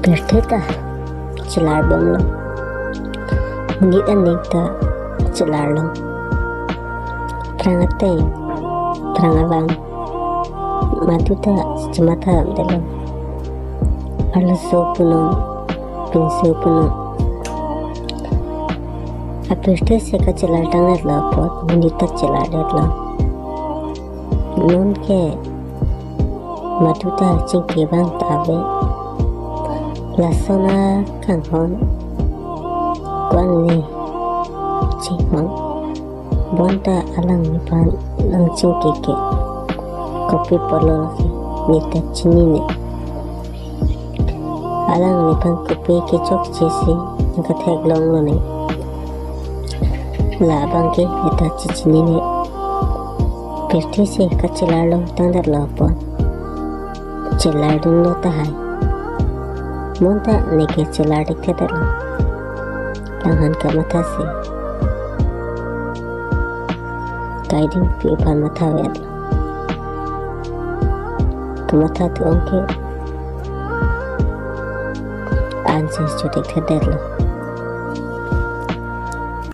Birthday ta chilar bom lo ngit anik ta chilar lo prangate prangalang matu ta cemata delo ala so puno pinso puno a birthday se ka chilar tangat lo pot ngit ta chilar det lo non ke matu ta cingke bang tabe lasona kanghon kwanli cihong bonta alang nipan lang cingke kopi polo ke nita chini ne alang nipan kopi ke chok chesi ngka thek long lo ne la bang ke nita chini ne pirthi se ka chilar lo tangdar lo pon chilar dun lo tahai monta neke chilar dikte dalo tangan ka mata se guiding pipan mata wet lo ka mata tu onke answers jo dikte dalo